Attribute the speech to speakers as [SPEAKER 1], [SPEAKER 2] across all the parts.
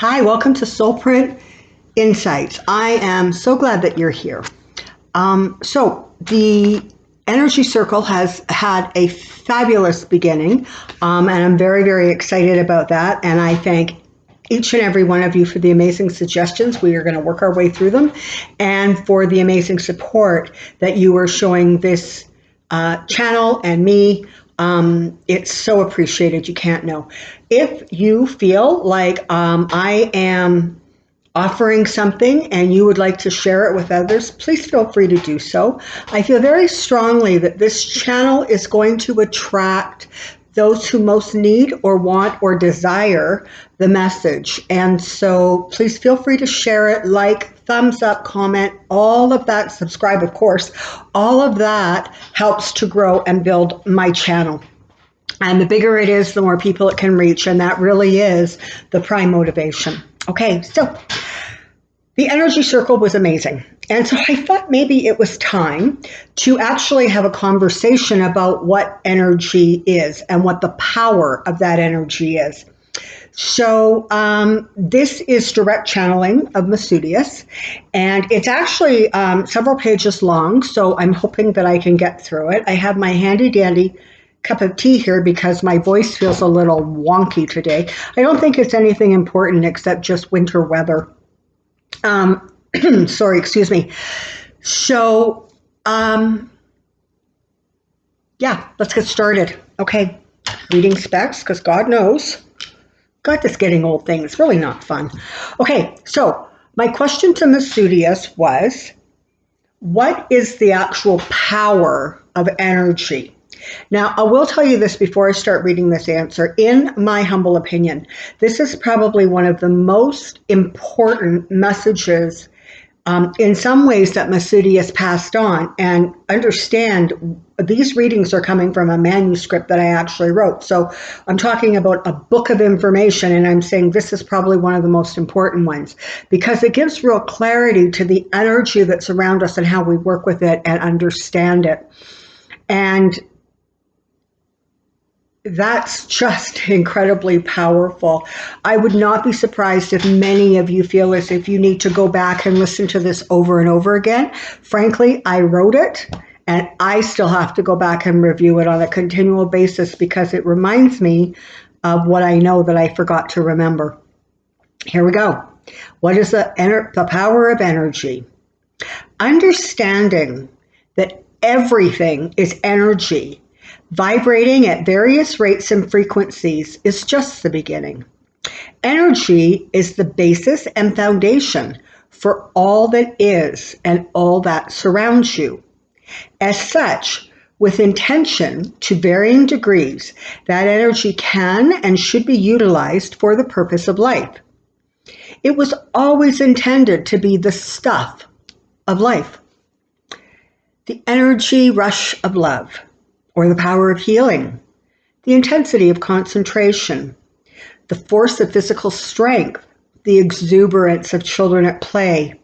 [SPEAKER 1] Hi, welcome to Soulprint Insights. I am so glad that you're here. So the Energy Circle has had a fabulous beginning, and I'm very, very excited about that. And I thank each and every one of you for the amazing suggestions. We are going to work our way through them, and for the amazing support that you are showing this channel and me. It's so appreciated. You can't know. If you feel like I am offering something and you would like to share it with others, please feel free to do so. I feel very strongly that this channel is going to attract those who most need or want or desire the message. And so please feel free to share it, like, thumbs up, comment, all of that, subscribe, of course. All of that helps to grow and build my channel. And the bigger it is, the more people it can reach. And that really is the prime motivation. Okay, so the Energy Circle was amazing. And so I thought maybe it was time to actually have a conversation about what energy is and what the power of that energy is. So this is direct channeling of Masudius, and it's actually several pages long, so I'm hoping that I can get through it. I have my handy dandy cup of tea here because my voice feels a little wonky today. I don't think it's anything important except just winter weather. Sorry, excuse me. So, yeah, let's get started. Okay, reading specs, because God knows. God, this getting old thing is really not fun. Okay, so my question to Masudius was, what is the actual power of energy? Now, I will tell you this before I start reading this answer. In my humble opinion, this is probably one of the most important messages in some ways that Masudius passed on. And understand, these readings are coming from a manuscript that I actually wrote. So I'm talking about a book of information, and I'm saying this is probably one of the most important ones because it gives real clarity to the energy that's around us and how we work with it and understand it. And that's just incredibly powerful. I would not be surprised if many of you feel as if you need to go back and listen to this over and over again. Frankly, I wrote it and I still have to go back and review it on a continual basis because it reminds me of what I know that I forgot to remember. Here we go. What is the power of energy? Understanding that everything is energy, vibrating at various rates and frequencies, is just the beginning. Energy is the basis and foundation for all that is and all that surrounds you. As such, with intention to varying degrees, that energy can and should be utilized for the purpose of life. It was always intended to be the stuff of life. The energy rush of love, or the power of healing, the intensity of concentration, the force of physical strength, the exuberance of children at play.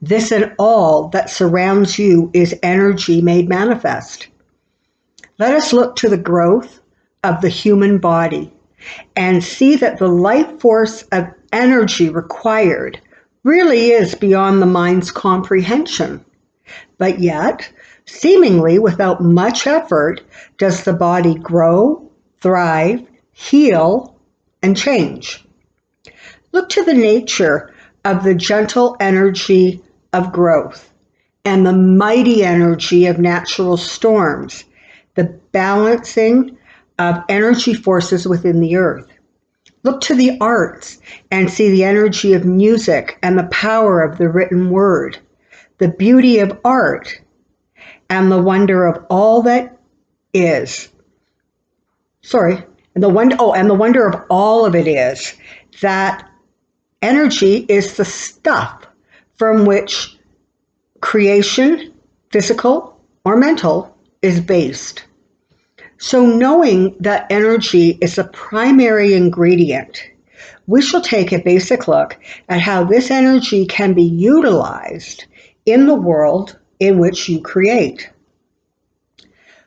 [SPEAKER 1] This and all that surrounds you is energy made manifest. Let us look to the growth of the human body and see that the life force of energy required really is beyond the mind's comprehension. But yet, seemingly without much effort, does the body grow, thrive, heal, and change. Look to the nature of the gentle energy of growth and the mighty energy of natural storms, the balancing of energy forces within the earth. Look to the arts and see the energy of music and the power of the written word, the beauty of art, and the wonder of all that is. And the wonder of all of it is that energy is the stuff from which creation, physical or mental, is based. So knowing that energy is a primary ingredient, we shall take a basic look at how this energy can be utilized in the world in which you create.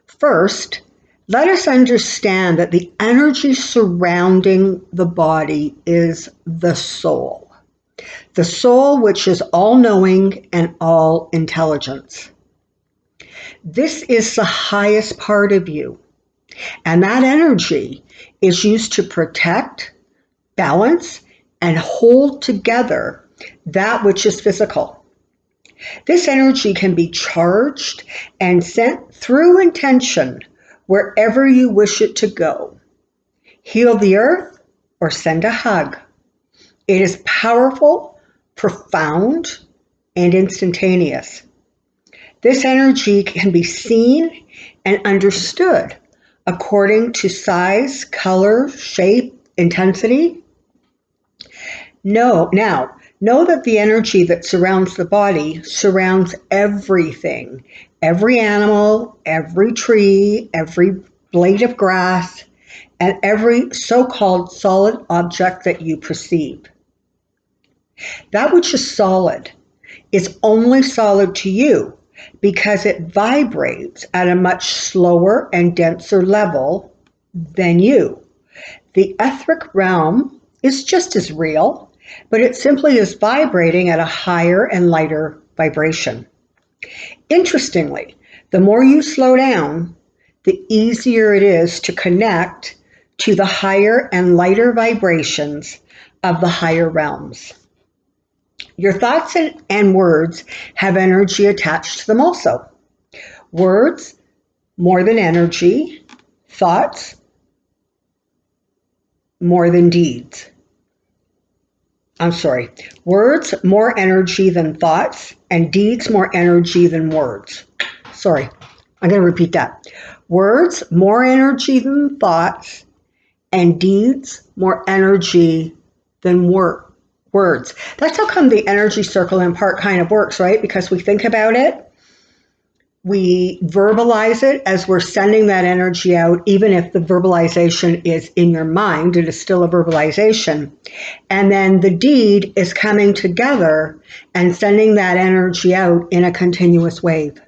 [SPEAKER 1] First, Let us understand that the energy surrounding the body is the soul. The soul, which is all-knowing and all-intelligence. This is the highest part of you, and that energy is used to protect, balance, and hold together that which is physical. This energy can be charged and sent through intention wherever you wish it to go. Heal the earth or send a hug. It is powerful, profound, and instantaneous. This energy can be seen and understood according to size, color, shape, intensity. Know that the energy that surrounds the body surrounds everything, every animal, every tree, every blade of grass, and every so-called solid object that you perceive. That which is solid is only solid to you because it vibrates at a much slower and denser level than you. The etheric realm is just as real, but it simply is vibrating at a higher and lighter vibration. Interestingly, the more you slow down, the easier it is to connect to the higher and lighter vibrations of the higher realms. Your thoughts and words have energy attached to them also. Words, more than energy. Thoughts, more than deeds. Words, more energy than thoughts, and deeds, more energy than words. I'm going to repeat that. Words, more energy than thoughts, and deeds, more energy than words. That's how come the energy circle in part kind of works, right? Because we think about it, we verbalize it as we're sending that energy out, even if the verbalization is in your mind, it is still a verbalization. And then the deed is coming together and sending that energy out in a continuous wave.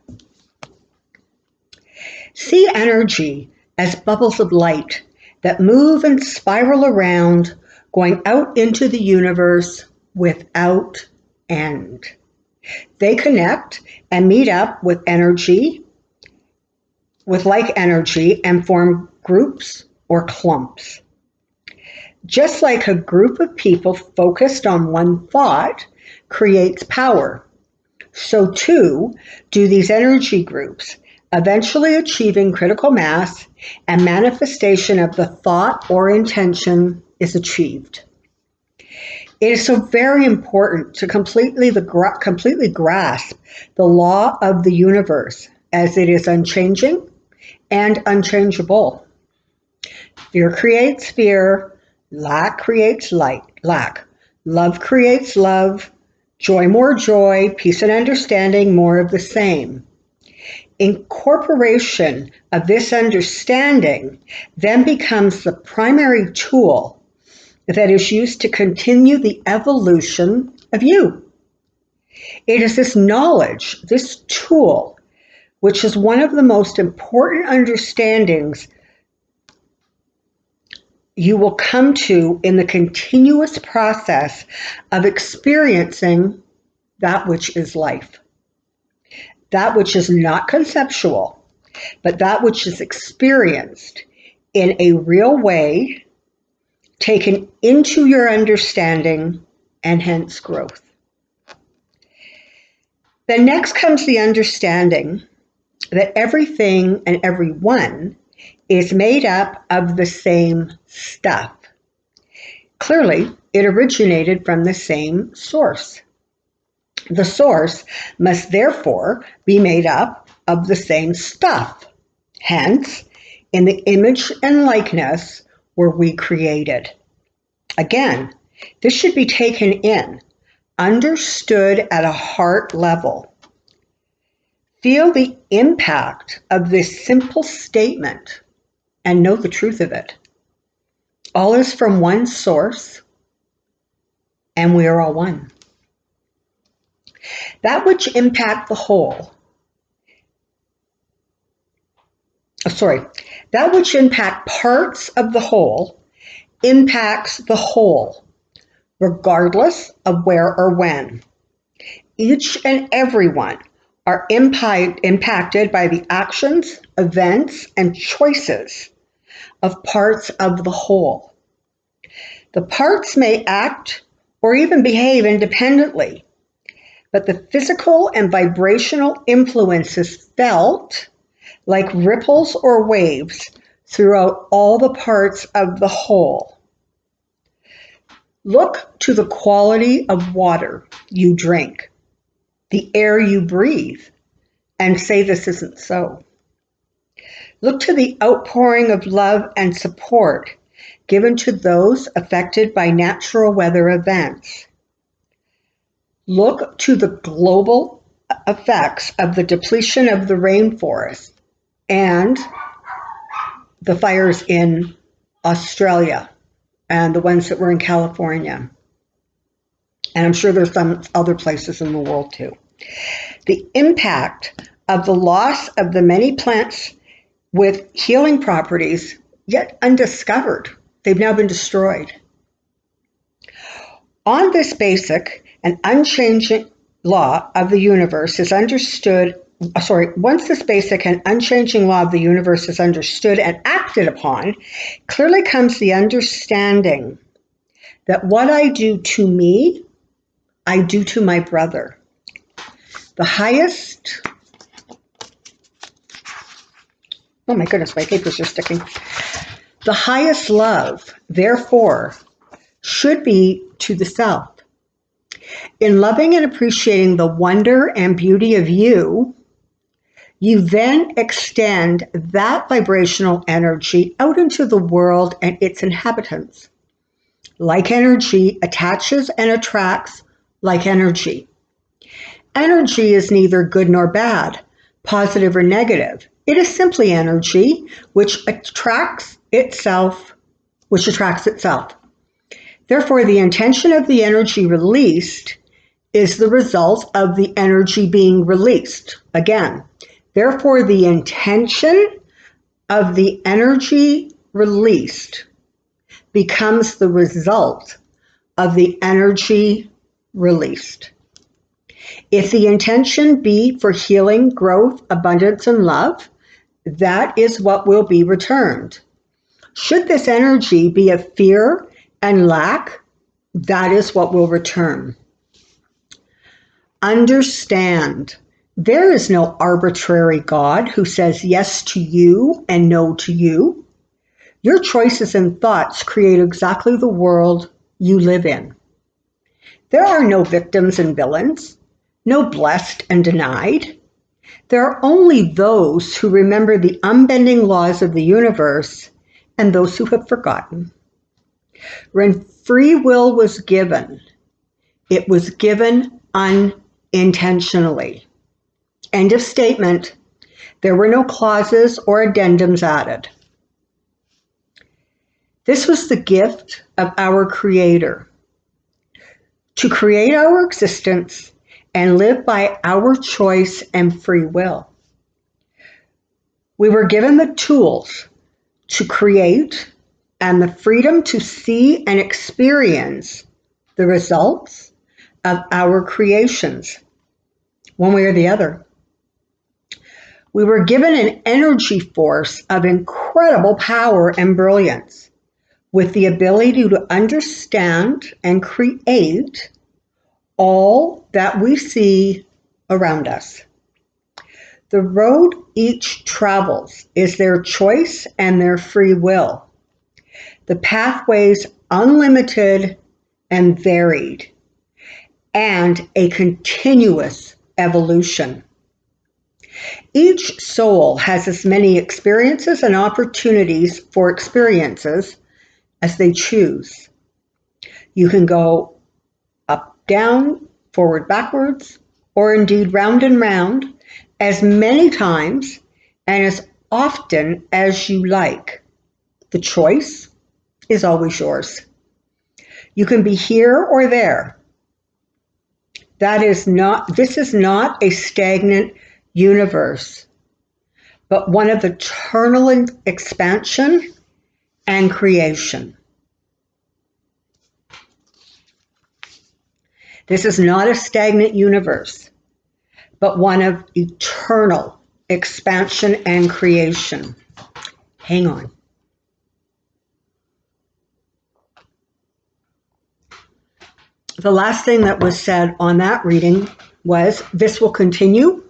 [SPEAKER 1] See energy as bubbles of light that move and spiral around, going out into the universe without end. They connect and meet up with like energy, and form groups or clumps. Just like a group of people focused on one thought creates power, so too do these energy groups, eventually achieving critical mass and manifestation of the thought or intention is achieved. It is so very important to completely grasp the law of the universe, as it is unchanging and unchangeable. Fear creates fear, lack creates lack, love creates love, joy more joy, peace and understanding more of the same. Incorporation of this understanding then becomes the primary tool that is used to continue the evolution of you. It is this knowledge, this tool, which is one of the most important understandings you will come to in the continuous process of experiencing that which is life. That which is not conceptual, but that which is experienced in a real way, taken into your understanding, and hence growth. Then next comes the understanding that everything and everyone is made up of the same stuff. Clearly, it originated from the same source. The source must therefore be made up of the same stuff. Hence, in the image and likeness were we created. Again, this should be taken in, understood at a heart level. Feel the impact of this simple statement and know the truth of it. All is from one source, and we are all one. That which impact the whole that which impact parts of the whole impacts the whole, regardless of where or when. Each and everyone are impacted by the actions, events, and choices of parts of the whole. The parts may act or even behave independently, but the physical and vibrational influence is felt like ripples or waves throughout all the parts of the whole. Look to the quality of water you drink, the air you breathe, and say this isn't so. Look to the outpouring of love and support given to those affected by natural weather events. Look to the global effects of the depletion of the rainforest and the fires in Australia and the ones that were in California. And I'm sure there's some other places in the world too. The impact of the loss of the many plants with healing properties yet undiscovered. They've now been destroyed. On this basic and unchanging law of the universe is understood, once this basic and unchanging law of the universe is understood and acted upon, clearly comes the understanding that what I do to me, I do to my brother. The highest, oh my goodness, my papers are sticking. The highest love, therefore, should be to the self. In loving and appreciating the wonder and beauty of you, you then extend that vibrational energy out into the world and its inhabitants. Like energy attaches and attracts like energy. Energy is neither good nor bad, positive or negative. It is simply energy which attracts itself. Therefore, the intention of the energy released is the result of the energy being released. Again, therefore, the intention of the energy released becomes the result of the energy released. If the intention be for healing, growth, abundance, and love, that is what will be returned. Should this energy be of fear and lack, that is what will return. Understand, there is no arbitrary God who says yes to you and no to you. Your choices and thoughts create exactly the world you live in. There are no victims and villains, no blessed and denied. There are only those who remember the unbending laws of the universe and those who have forgotten. When free will was given, it was given unintentionally. End of statement. There were no clauses or addendums added. This was the gift of our Creator, to create our existence and live by our choice and free will. We were given the tools to create and the freedom to see and experience the results of our creations, one way or the other. We were given an energy force of incredible power and brilliance, with the ability to understand and create all that we see around us. The road each travels is their choice and their free will. The pathways unlimited and varied, and a continuous evolution. Each soul has as many experiences and opportunities for experiences as they choose. You can go up, down, forward, backwards, or indeed round and round as many times and as often as you like. The choice is always yours. You can be here or there. This is not a stagnant universe. but one of eternal expansion and creation. This is not a stagnant universe, but one of eternal expansion and creation. Hang on. The last thing that was said on that reading was, this will continue.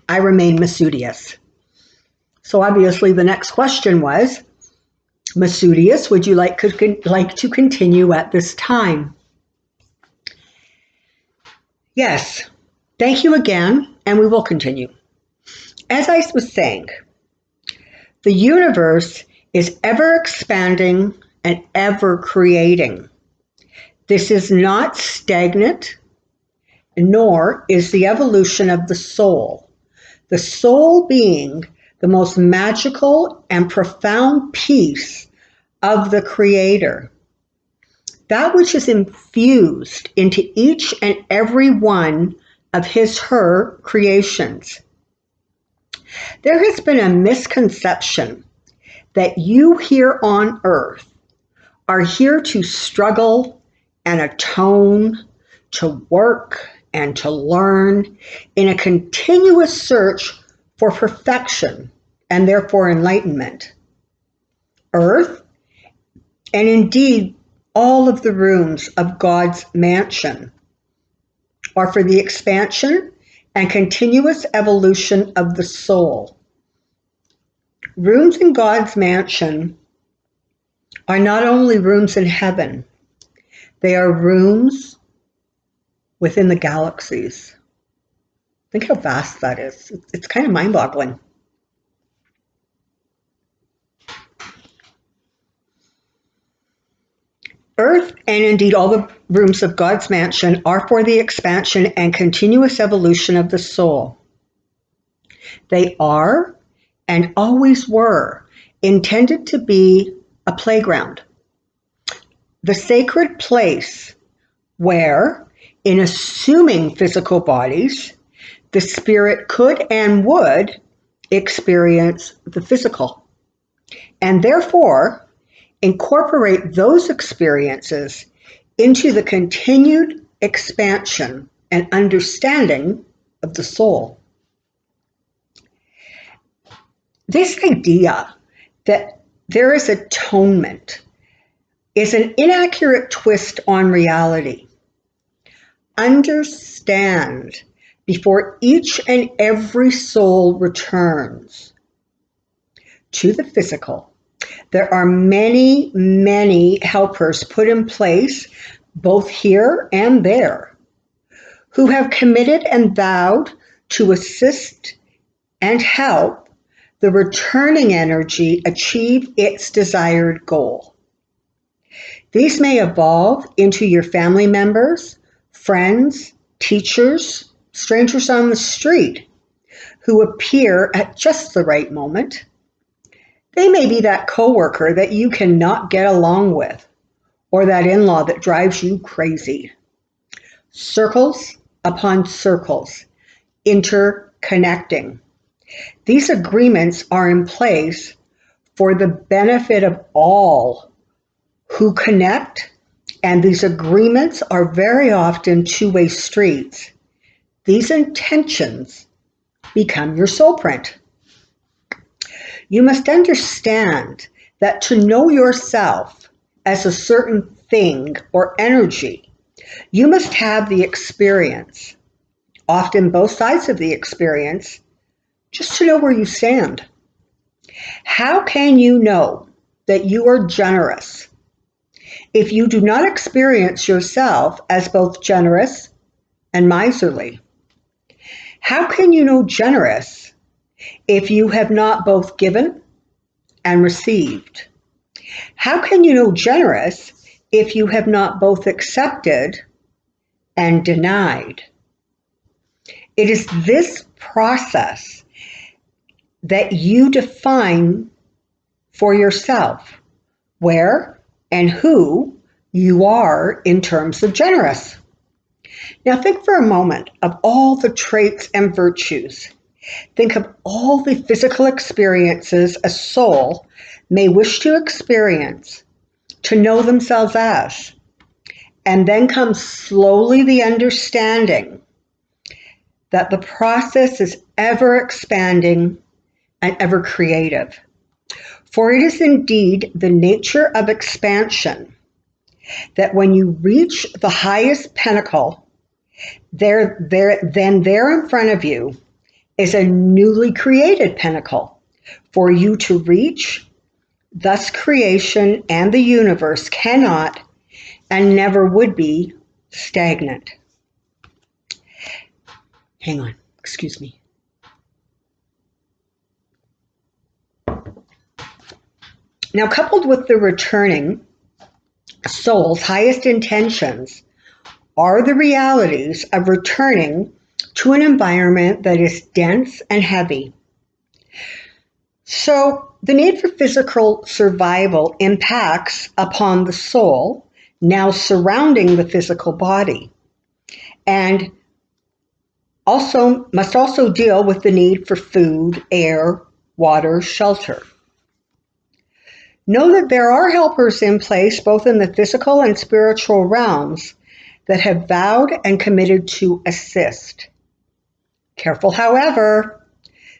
[SPEAKER 1] I remain Masudius. So obviously the next question was, Masudius, would you like to continue at this time? Yes. Thank you again, and we will continue. As I was saying, the universe is ever expanding and ever creating. This is not stagnant, nor is the evolution of the soul. The soul being the most magical and profound piece of the Creator. That which is infused into each and every one of her creations. There has been a misconception that you here on earth are here to struggle and attone, to work and to learn in a continuous search for perfection and therefore enlightenment. Earth, and indeed all of the rooms of God's mansion, are for the expansion and continuous evolution of the soul. Rooms in God's mansion are not only rooms in heaven, they are rooms within the galaxies. Think how vast that is. It's kind of mind-boggling. Earth, and indeed all the rooms of God's mansion, are for the expansion and continuous evolution of the soul. They are, and always were, intended to be a playground. The sacred place where, in assuming physical bodies, the spirit could and would experience the physical, and therefore incorporate those experiences into the continued expansion and understanding of the soul. This idea that there is atonement is an inaccurate twist on reality. Understand, before each and every soul returns to the physical, there are many, many helpers put in place, both here and there, who have committed and vowed to assist and help the returning energy achieve its desired goal. These may evolve into your family members, friends, teachers, strangers on the street, who appear at just the right moment. They may be that coworker that you cannot get along with, or that in-law that drives you crazy. Circles upon circles, interconnecting. These agreements are in place for the benefit of all who connect, and these agreements are very often two-way streets. These intentions become your soul print. You must understand that to know yourself as a certain thing or energy, you must have the experience, often both sides of the experience, just to know where you stand. How can you know that you are generous if you do not experience yourself as both generous and miserly? How can you know generous if you have not both given and received? How can you know generous if you have not both accepted and denied? It is this process that you define for yourself where and who you are in terms of generous. Now think for a moment of all the traits and virtues Think of all the physical experiences a soul may wish to experience, to know themselves as. And then comes slowly the understanding that the process is ever expanding and ever creative. For it is indeed the nature of expansion that when you reach the highest pinnacle, then there in front of you is a newly created pinnacle for you to reach. Thus creation and the universe cannot and never would be stagnant. Hang on, excuse me. Now, coupled with the returning soul's highest intentions are the realities of returning to an environment that is dense and heavy. So, the need for physical survival impacts upon the soul now surrounding the physical body, and must also deal with the need for food, air, water, shelter. Know that there are helpers in place both in the physical and spiritual realms that have vowed and committed to assist. Careful, however,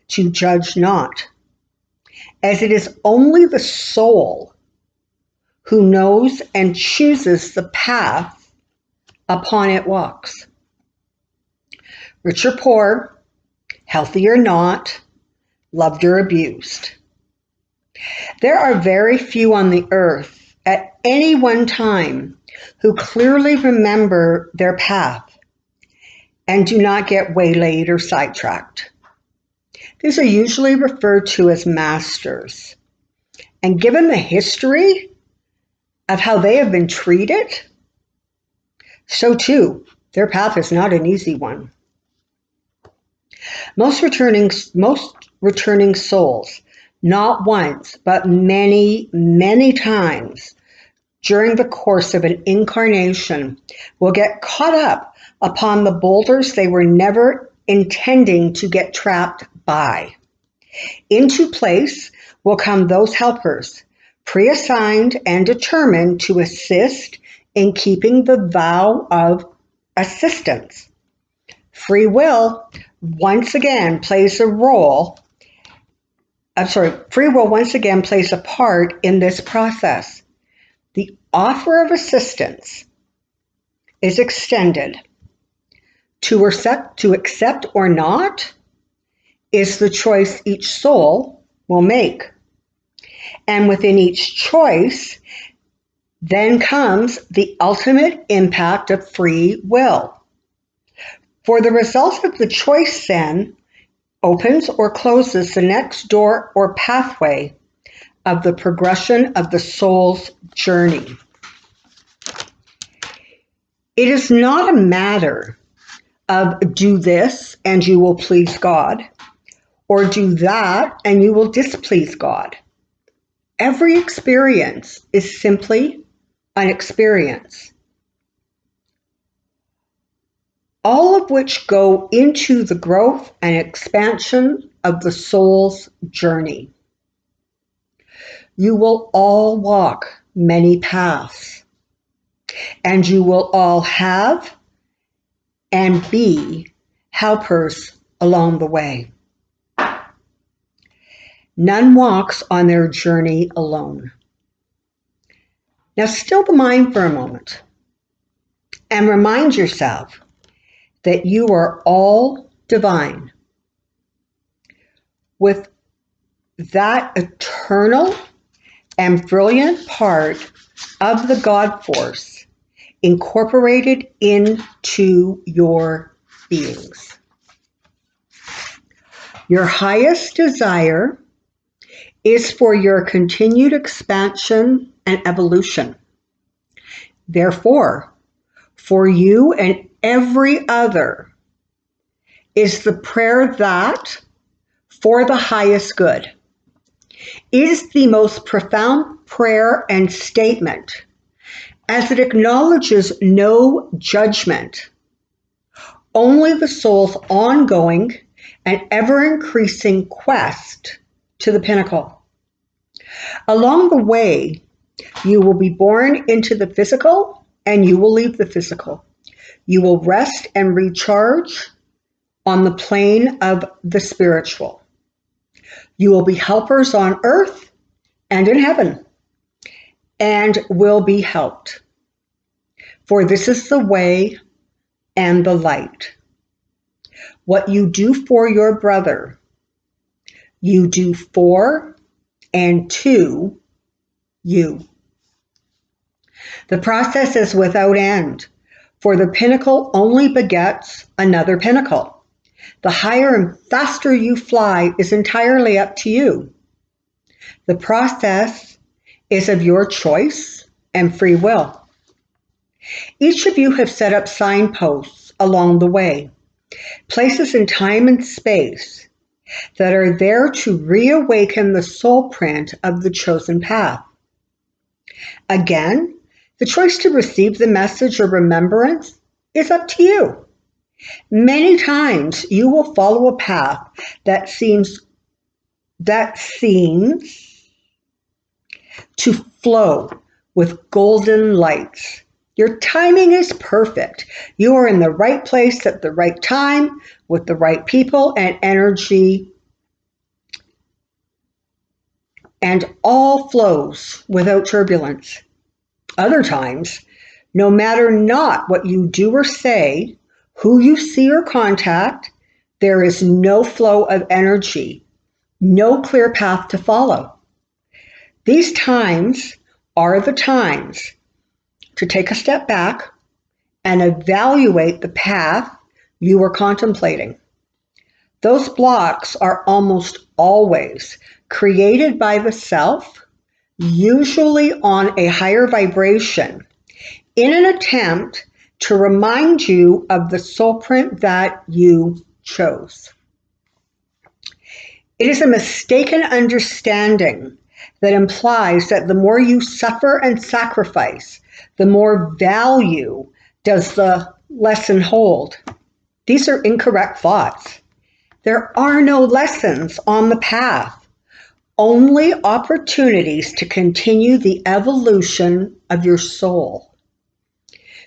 [SPEAKER 1] to judge not, as it is only the soul who knows and chooses the path upon it walks. Rich or poor, healthy or not, loved or abused. There are very few on the earth at any one time who clearly remember their path and do not get waylaid or sidetracked. These are usually referred to as masters. And given the history of how they have been treated, so too, their path is not an easy one. Most returning souls, not once, but many, many times during the course of an incarnation, will get caught up upon the boulders they were never intending to get trapped by. Into place will come those helpers, pre-assigned and determined to assist in keeping the vow of assistance. Free will once again plays a part in this process. The offer of assistance is extended. To accept or not is the choice each soul will make. And within each choice, then comes the ultimate impact of free will. For the result of the choice then opens or closes the next door or pathway of the progression of the soul's journey. It is not a matter of do this and you will please God, or do that and you will displease God. Every experience is simply an experience, all of which go into the growth and expansion of the soul's journey. You will all walk many paths, and you will all have and be helpers along the way. None walks on their journey alone. Now still the mind for a moment and remind yourself that you are all divine, with that eternal and brilliant part of the God force incorporated into your beings. Your highest desire is for your continued expansion and evolution. Therefore, for you and every other is the prayer that, for the highest good, is the most profound prayer and statement, as it acknowledges no judgment, only the soul's ongoing an ever-increasing quest to the pinnacle. Along the way, you will be born into the physical and you will leave the physical. You will rest and recharge on the plane of the spiritual. You will be helpers on earth and in heaven and will be helped. For this is the way and the light. What you do for your brother, you do for and to you. The process is without end, for the pinnacle only begets another pinnacle. The higher and faster you fly is entirely up to you. The process is of your choice and free will. Each of you have set up signposts along the way, places in time and space that are there to reawaken the soul print of the chosen path. Again, the choice to receive the message or remembrance is up to you. Many times you will follow a path that seems to flow with golden lights. Your timing is perfect. You are in the right place at the right time with the right people and energy, and all flows without turbulence. Other times, no matter not what you do or say, who you see or contact, there is no flow of energy, no clear path to follow. These times are the times to take a step back and evaluate the path you are contemplating. Those blocks are almost always created by the self, usually on a higher vibration, in an attempt to remind you of the soul print that you chose. It is a mistaken understanding that implies that the more you suffer and sacrifice, the more value does the lesson hold. These are incorrect thoughts. There are no lessons on the path, only opportunities to continue the evolution of your soul.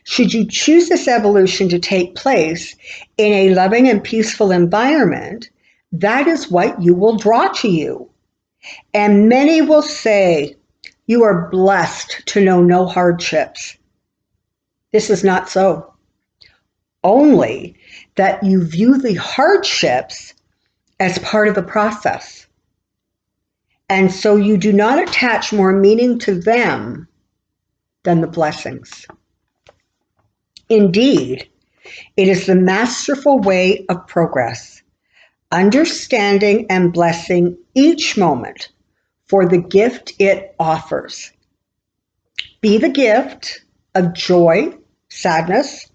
[SPEAKER 1] Should you choose this evolution to take place in a loving and peaceful environment, that is what you will draw to you. And many will say, you are blessed to know no hardships. This is not so. Only that you view the hardships as part of the process. And so you do not attach more meaning to them than the blessings. Indeed, it is the masterful way of progress, understanding and blessing each moment for the gift it offers. Be the gift of joy, sadness,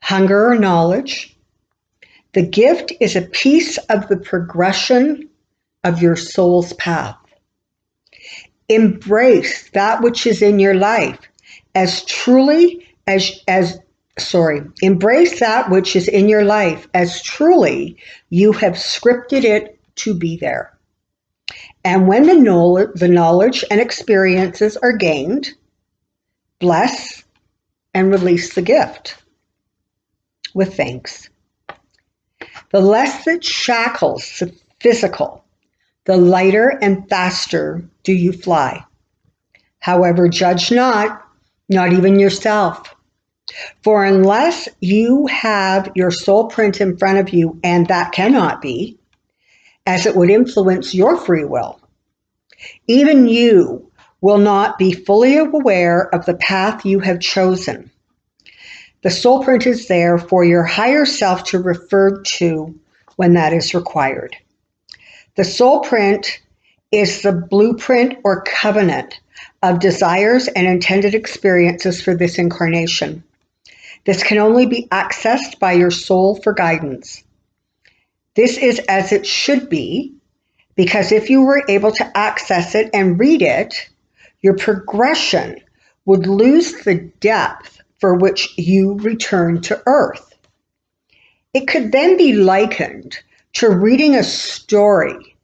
[SPEAKER 1] hunger, or knowledge. The gift is a piece of the progression of your soul's path. Embrace that which is in your life as truly embrace that which is in your life as truly you have scripted it to be there. And when the knowledge and experiences are gained, bless and release the gift with thanks. The less that shackles the physical, the lighter and faster do you fly. However, judge not even yourself. For unless you have your soul print in front of you, and that cannot be, as it would influence your free will, even you will not be fully aware of the path you have chosen. The soul print is there for your higher self to refer to when that is required. The soul print is the blueprint or covenant of desires and intended experiences for this incarnation. This can only be accessed by your soul for guidance. This is as it should be, because if you were able to access it and read it, your progression would lose the depth for which you return to Earth. It could then be likened to reading a story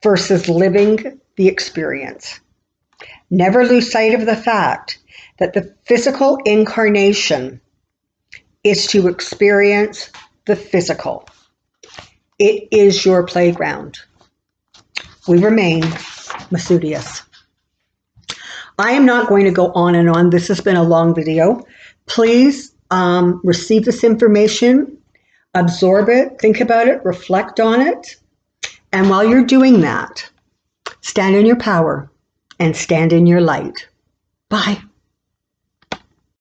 [SPEAKER 1] versus living the experience. Never lose sight of the fact that the physical incarnation is to experience the physical. It is your playground. We remain Masudius. I am not going to go on and on. This has been a long video. Please receive this information, absorb it, think about it, reflect on it. And while you're doing that, stand in your power and stand in your light. Bye.